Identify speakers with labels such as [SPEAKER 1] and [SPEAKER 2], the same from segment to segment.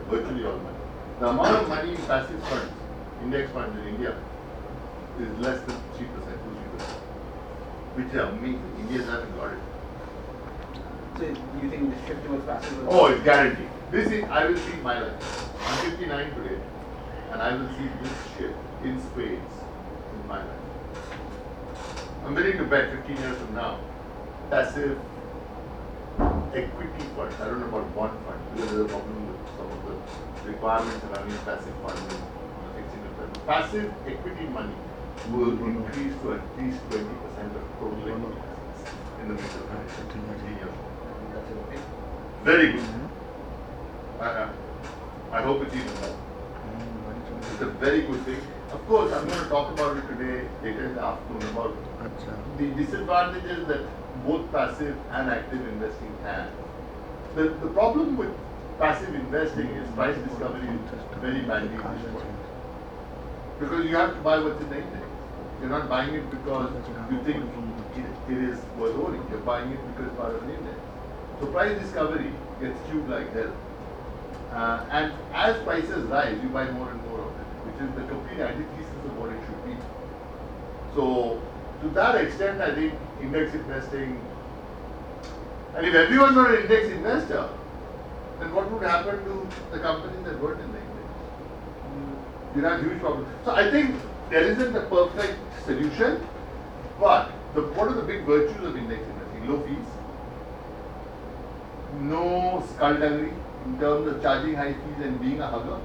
[SPEAKER 1] virtually all money. The amount of money in passive funds, index funds in India, is less than 3%, 2-3%, which is amazing. India hasn't got it.
[SPEAKER 2] So you think the shift towards passive?
[SPEAKER 1] Oh, it's guaranteed. This is, I will see in my life. I'm 59 today, and I will see this shift in spades in my life. I'm willing to bet 15 years from now, passive equity funds, I don't know about bond funds, because there's a problem with some of the requirements of having passive funds and fixed income. Passive equity money will increase to at least 20% of total equity assets in the mutual fund. 15 years.
[SPEAKER 2] That's okay.
[SPEAKER 1] Very good. I hope it's even more. It's a very good thing. Of course, I'm going to talk about it today, later in the afternoon, about the disadvantages that both passive and active investing have. The problem with passive investing is price discovery is very badly destroyed. Because you have to buy what's in the index. You're not buying it because you think it is worth owning. You're buying it because it's part of an index. So price discovery gets skewed like hell. And as prices rise, you buy more and more of it, which is the complete antithesis of what it should be. So to that extent, I think index investing, and if everyone were an index investor, then what would happen to the companies that weren't in the index? You'd have huge problems. So I think there isn't a perfect solution, but what are the big virtues of index investing? Low fees, no skullduggery in terms of charging high fees and being a hugger,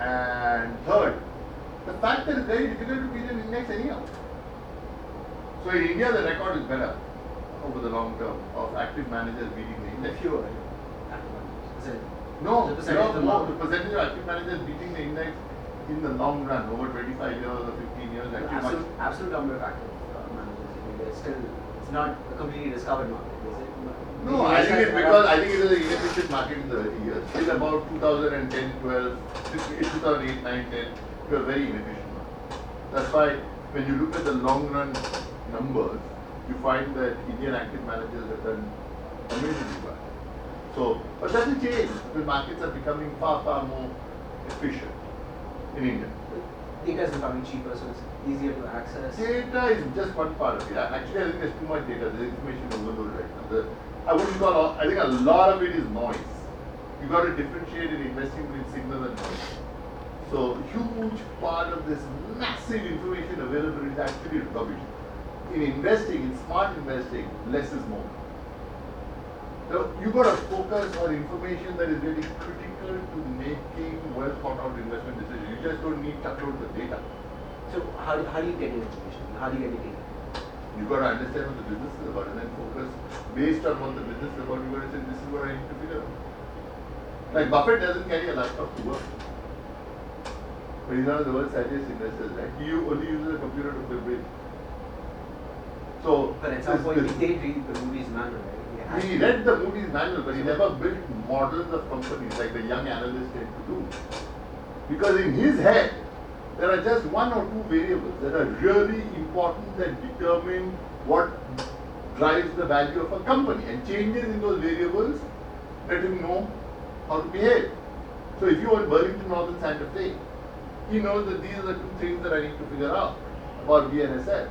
[SPEAKER 1] and third, the fact that it's very difficult to beat an index anyhow. So in India, the record is better over the long term of active managers beating the index.
[SPEAKER 2] Fewer active managers.
[SPEAKER 1] No,
[SPEAKER 2] the percentage
[SPEAKER 1] the percentage of active managers beating the index in the long run, over 25 years or 15 years, actually
[SPEAKER 2] absolute number of active managers in India is still, it's not a completely discovered market, is it?
[SPEAKER 1] No, I think it's because I think it is an inefficient market in the early years. Till about 2010, 12, 2008, 9, 10, it was a very inefficient market. That's why when you look at the long run numbers, you find that Indian active managers have done amazingly well. So, but that will change. The markets are becoming far, far more efficient in India.
[SPEAKER 2] Data is becoming cheaper, so it's easier to access.
[SPEAKER 1] Data is just one part of it. Actually, I think there's too much data. There's information overload right now. I wouldn't call. I think a lot of it is noise. You got to differentiate in investing between signal and noise. So, huge part of this massive information available is actually rubbish. In investing, in smart investing, less is more. So you got to focus on information that is really critical to making well thought out investment decisions. You just don't need truckloads of data.
[SPEAKER 2] So how do you get your information? How do you get your data?
[SPEAKER 1] You got to understand what the business is about and then focus based on what the business is about. You got to say, this is what I need to figure out. Like Buffett doesn't carry a laptop to work. But he's one of the world's savviest investors, right? He only uses a computer to fill bills. So,
[SPEAKER 2] but at some point he did read the Moody's manual, right?
[SPEAKER 1] He read the Moody's manual, but he never built models of companies like the young analysts tend to do. Because in his head, there are just one or two variables that are really important that determine what drives the value of a company, and changes in those variables let him know how to behave. So if you own Burlington Northern Santa Fe, he knows that these are the two things that I need to figure out about BNSF.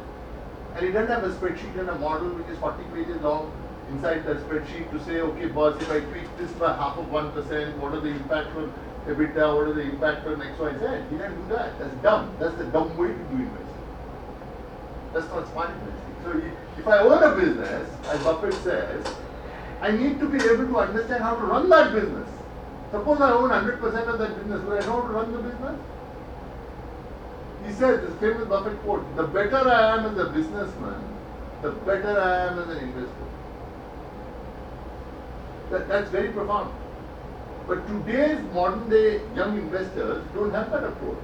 [SPEAKER 1] And he doesn't have a spreadsheet and a model which is 40 pages long inside that spreadsheet to say, okay boss, if I tweak this by half of 1%, what are the impact on EBITDA, what are the impact on XYZ? He doesn't do that. That's dumb. That's the dumb way to do investing. That's not smart investing. So if I own a business, as Buffett says, I need to be able to understand how to run that business. Suppose I own 100% of that business, will I know how to run the business? He said, this famous Buffett quote, the better I am as a businessman, the better I am as an investor. That's very profound. But today's modern day young investors don't have that approach.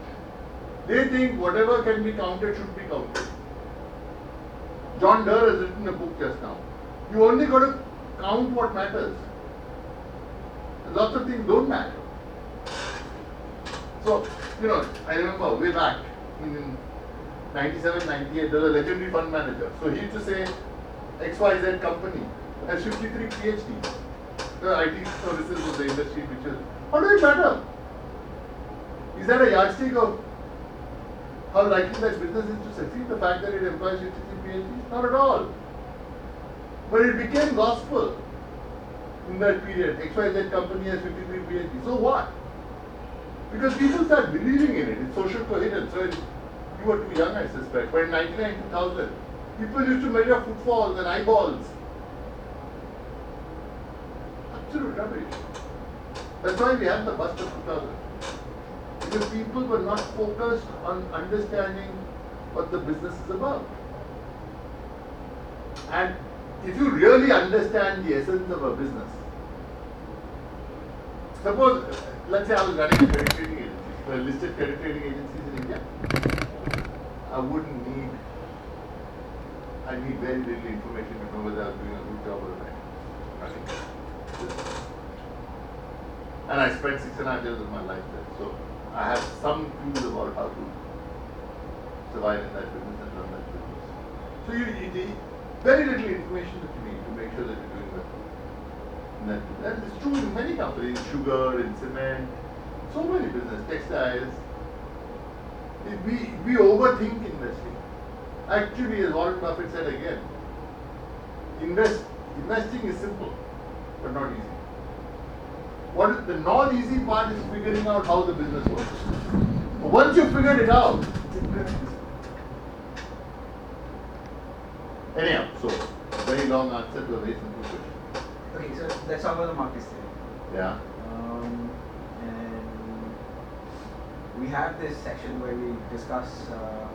[SPEAKER 1] They think whatever can be counted should be counted. John Durr has written a book just now. You only got to count what matters. Lots of things don't matter. So, I remember way back in 97, 98, there was a legendary fund manager. So he used to say, XYZ company has 53 PhDs. The IT services was the industry which is How do you matter? Is that a yardstick of how likely that business is to succeed? The fact that it employs 53 PhDs? Not at all. But it became gospel in that period. XYZ company has 53 PhDs. So what? Because people start believing in it. It's social coherence. So you were too young, I suspect. But in 1999, 2000, people used to measure footfalls and eyeballs. Absolute rubbish. That's why we had the bust of 2000. Because people were not focused on understanding what the business is about. And if you really understand the essence of a business, suppose, let's say I was running a credit trading agency, listed credit trading agencies in India, I need very little information to know whether I was doing a good job or a bad. Nothing. And I spent 6.5 years of my life there. So I have some clues about how to survive in that business and run that business. So you need very little information that you need to make sure that you're doing well. And it's true in many companies, sugar, in cement, so many business, textiles. We overthink investing. Actually, as Warren Buffett said again, investing is simple, but not easy. The non-easy part is figuring out how the business works. But once you figured it out, it's incredibly simple. Anyhow, so very long answer to a very simple question.
[SPEAKER 2] Okay, so let's talk about the markets today.
[SPEAKER 1] Yeah.
[SPEAKER 2] And we have this section where we discuss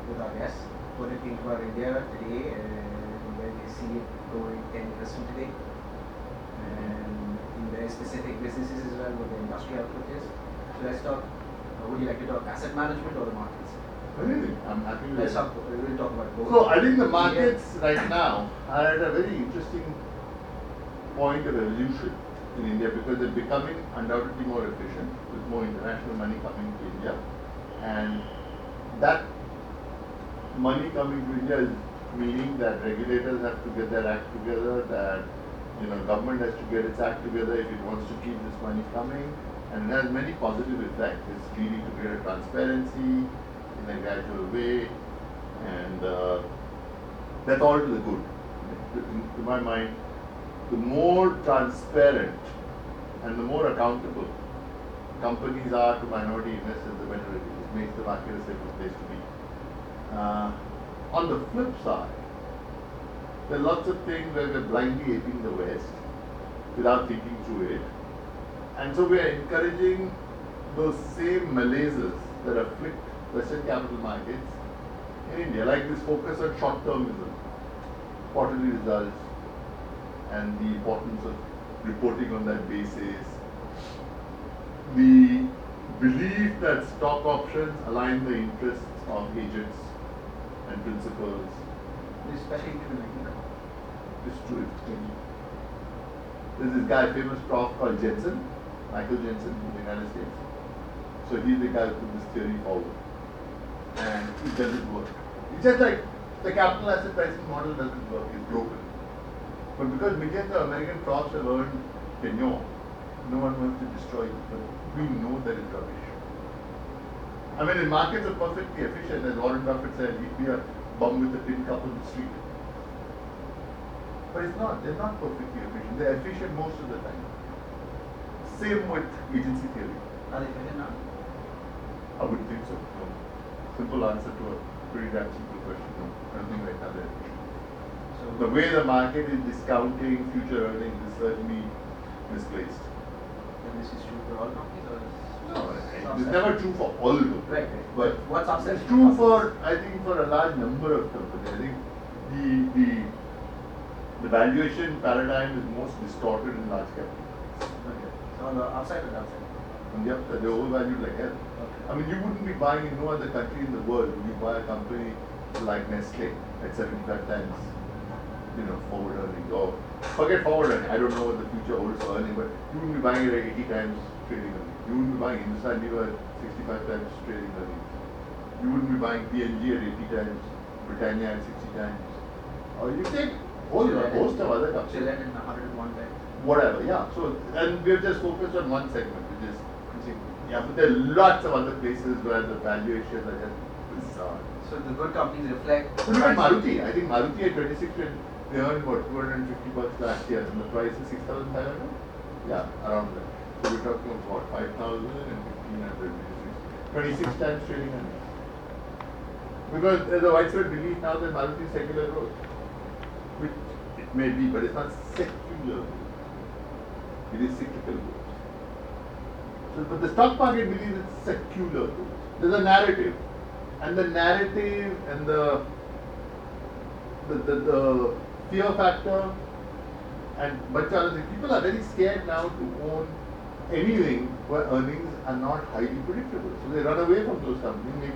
[SPEAKER 2] with our guests what they think about India today and where they see it going 10 years from today. And in their specific businesses as well, what the industry outlook is. So let's talk, would you like to talk asset management or the markets?
[SPEAKER 1] Anything. I'm happy with it.
[SPEAKER 2] We'll talk about both.
[SPEAKER 1] So I think the markets right now are at a very interesting point of evolution in India because they're becoming undoubtedly more efficient with more international money coming to India. And that money coming to India is meaning that regulators have to get their act together, that government has to get its act together if it wants to keep this money coming, and it has many positive effects. It's leading to greater transparency in a gradual way, and that's all to the good. To my mind, the more transparent and the more accountable companies are to minority investors, the better it is. It makes the market a safer place to be. On the flip side, there are lots of things where we're blindly aping the West without thinking through it. And so we are encouraging those same malaises that afflict Western capital markets in India, like this focus on short-termism, quarterly results, and the importance of reporting on that basis. The belief that stock options align the interests of agents and principals.
[SPEAKER 2] Especially given
[SPEAKER 1] It's true. There's this guy, famous prof called Jensen, Michael Jensen in the United States. So he's the guy who put this theory forward. And it doesn't work. It's just like the capital asset pricing model doesn't work, it's broken. But because millions of American profs have earned tenure, no one wants to destroy it. But we know that it's rubbish. I mean, the markets are perfectly efficient, as Warren Buffett said, he'd be a bum with a tin cup on the street. But it's not, they're not perfectly efficient. They're efficient most of the time. Same with agency theory.
[SPEAKER 2] Are they efficient now?
[SPEAKER 1] I wouldn't think so. No. Simple answer to a pretty damn simple question. No, I don't think right now they're efficient. So the way the market is discounting future earnings is certainly misplaced.
[SPEAKER 2] And this is true for all companies or
[SPEAKER 1] no, it's never true for all of them.
[SPEAKER 2] Right.
[SPEAKER 1] But
[SPEAKER 2] what's upset?
[SPEAKER 1] It's true for, I think, for a large number of companies. I think the valuation paradigm is most distorted in large cap.
[SPEAKER 2] Okay. So on the upside or downside?
[SPEAKER 1] On the upside, they're overvalued like hell.
[SPEAKER 2] Okay.
[SPEAKER 1] I mean, you wouldn't be buying in no other country in the world would you buy a company like Nestle at 75 times, forward earnings. Or forget forward earnings. I don't know what the future holds for earnings, but you wouldn't be buying it at 80 times trading earnings. You wouldn't be buying Hindustan Lever at 65 times trading earnings. You wouldn't be buying P&G at 80 times, Britannia at 60 times. Or you take whole host of other companies.
[SPEAKER 2] So that in 101 times.
[SPEAKER 1] Whatever, yeah. So, and we've just focused on one segment, which is Yeah, but there are lots of other places where the valuations are just bizarre.
[SPEAKER 2] So the good companies reflect.
[SPEAKER 1] So look at Maruti. I think Maruti at 26, they earned what, $250 last year, and the price is 6,500? Yeah, around that. So we're talking of what, 5,000 and 1,500, 26 times trading earnings. Because there's a widespread belief now that Maruti is secular growth, which it may be, but it's not secular growth. It is cyclical growth. So, but the stock market believes it's secular growth. There's a narrative, and the narrative and the fear factor and bunch of other things. People are very scared now to own anything where earnings are not highly predictable. So they run away from those companies,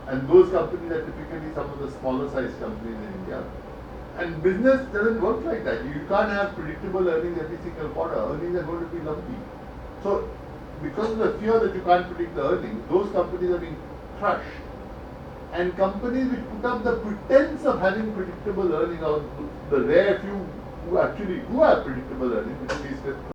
[SPEAKER 1] and those companies are typically some of the smaller sized companies in India. And business doesn't work like that. You can't have predictable earnings every single quarter. Earnings are going to be lumpy. So because of the fear that you can't predict the earnings, those companies are being crushed. And companies which put up the pretense of having predictable earnings, or the rare few who actually do have predictable earnings, which is